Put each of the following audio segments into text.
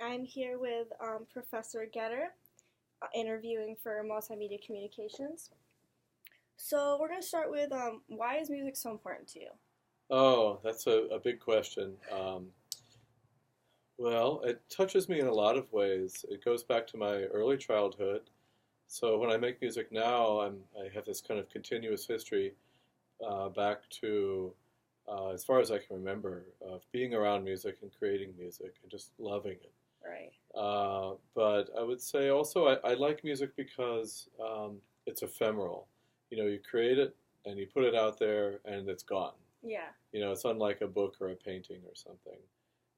I'm here with Professor Getter, interviewing for Multimedia Communications. So we're going to start with why is music so important to you? Oh, that's a big question. Well, it touches me in a lot of ways. It goes back to my early childhood. So when I make music now, I have this kind of continuous history back to as far as I can remember of being around music and creating music and just loving it. Right. But I would say also I like music because it's ephemeral. You create it and you put it out there and it's gone. Yeah. It's unlike a book or a painting or something.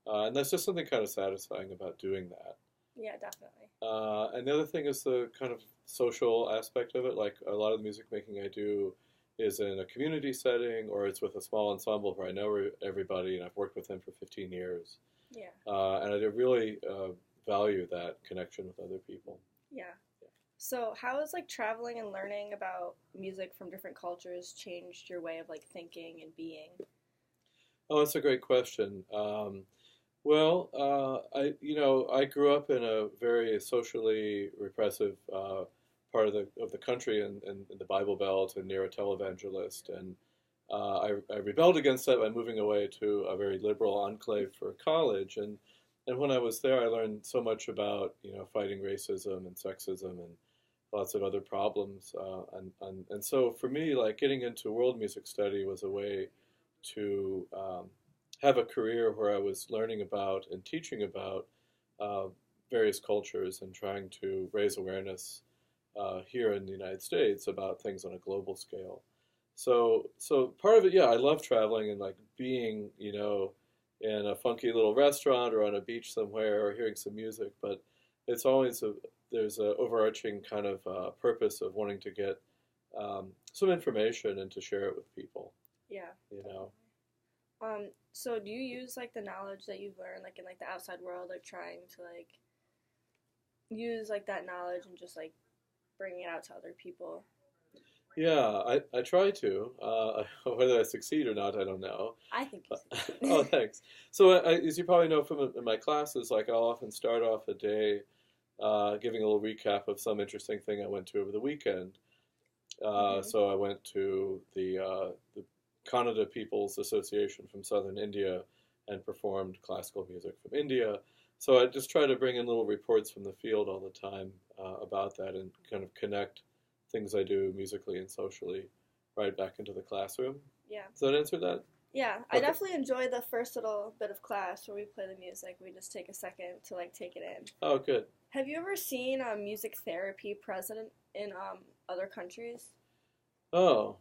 And that's just something kind of satisfying about doing that. Yeah, definitely. And the other thing is the kind of social aspect of it. Like a lot of the music making I do is in a community setting or it's with a small ensemble where I know everybody and I've worked with them for 15 years. Yeah. And I really value that connection with other people. Yeah. So how has like traveling and learning about music from different cultures changed your way of like thinking and being? Oh, that's a great question. Well, I grew up in a very socially repressive part of the country in the Bible Belt and near a televangelist, and I rebelled against that by moving away to a very liberal enclave for college, and when I was there, I learned so much about fighting racism and sexism and lots of other problems, and so for me, like getting into world music study was a way to have a career where I was learning about and teaching about uh, various cultures and trying to raise awareness here in the United States about things on a global scale. So part of it, yeah, I love traveling and like being, in a funky little restaurant or on a beach somewhere or hearing some music. But it's always there's a overarching kind of purpose of wanting to get some information and to share it with people. Yeah. You know. So do you use like the knowledge that you've learned like in like the outside world, like trying to like use like that knowledge and just like bring it out to other people? Yeah, I try to. Whether I succeed or not, I don't know. I think you Oh, succeed. thanks. So, as you probably know from in my classes, like I'll often start off a day giving a little recap of some interesting thing I went to over the weekend. Mhm. So I went to the Kannada People's Association from southern India and performed classical music from India. So I just try to bring in little reports from the field all the time about that and kind of connect things I do musically and socially right back into the classroom. Yeah. Does that answer that? Yeah, I Okay. definitely enjoy the first little bit of class where we play the music. We just take a second to like take it in. Oh, good. Have you ever seen music therapy present in other countries? Oh,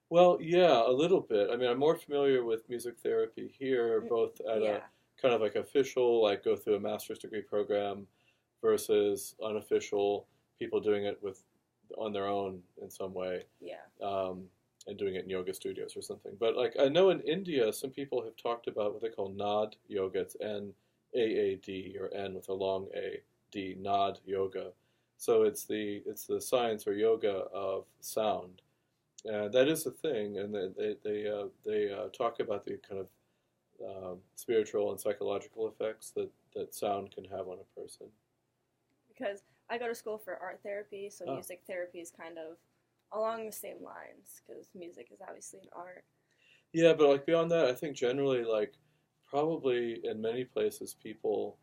well, yeah, a little bit. I mean, I'm more familiar with music therapy here, Mm, both at a yeah, kind of like official, like go through a master's degree program, versus unofficial people doing it with on their own in some way, yeah, um, and doing it in yoga studios or something. But like I know in India, some people have talked about what they call Nad yoga. It's NAAD or N with a long A D, Nad yoga. So it's the science or yoga of sound. That is a thing, and they talk about the kind of spiritual and psychological effects that sound can have on a person. because I go to school for art therapy, so Ah, music therapy is kind of along the same lines because music is obviously an art. yeah, but like beyond that, I think generally, like probably in many places, people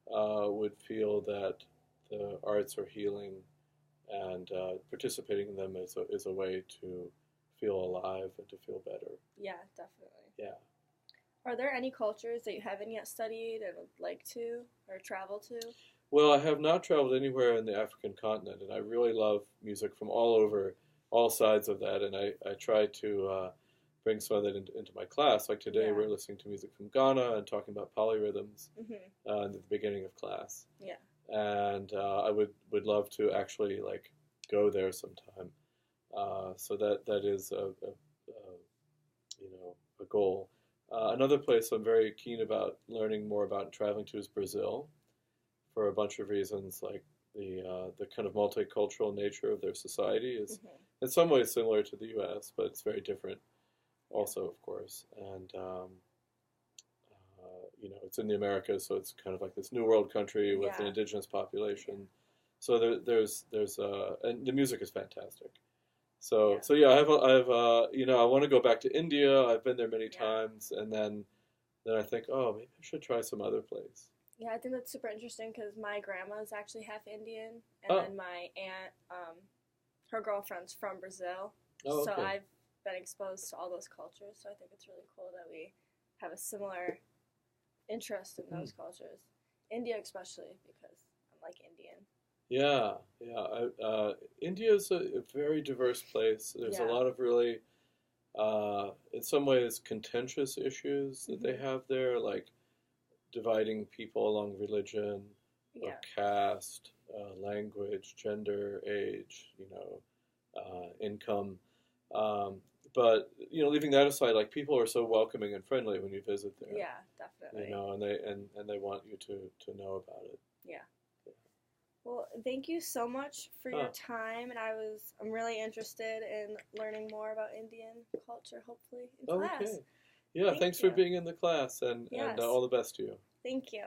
would feel that the arts are healing, and participating in them is a way to feel alive and to feel better. Yeah, definitely. Yeah. Are there any cultures that you haven't yet studied and would like to or travel to? Well, I have not traveled anywhere in the African continent, and I really love music from all over, all sides of that, and I try to bring some of that into my class. Like today, Yeah. we're listening to music from Ghana and talking about polyrhythms Mhm. at the beginning of class, Yeah. and I would love to actually like go there sometime. So that is a goal. Another place I'm very keen about learning more about and traveling to is Brazil for a bunch of reasons, like the kind of multicultural nature of their society is Mhm. in some ways similar to the U.S., but it's very different, Yeah. also, of course. And it's in the Americas, so it's kind of like this new world country with an Yeah. indigenous population. So there's and the music is fantastic. So Yeah. so yeah, I want to go back to India. I've been there many Yeah. times, and then I think, oh, maybe I should try some other place. Yeah, I think that's super interesting because my grandma is actually half Indian, and Oh, then my aunt, her girlfriend's from Brazil. oh, So okay. I've been exposed to all those cultures. So I think it's really cool that we have a similar interest in Hmm. those cultures. India, especially, because I'm like Indian. Yeah, yeah. India is a very diverse place. There's a Yeah. lot of really, in some ways, contentious issues that they Hmm. have there, like dividing people along religion or Yeah. caste, language, gender, age, income. Um, but leaving that aside, like people are so welcoming and friendly when you visit there, Yeah, definitely. and they want you to know about it. Yeah. Well, thank you so much for your Huh. time, and I'm really interested in learning more about Indian culture, hopefully in Oh, class. okay. Yeah, Thank thanks for you. being in the class, and Yes, all the best to you. thank you.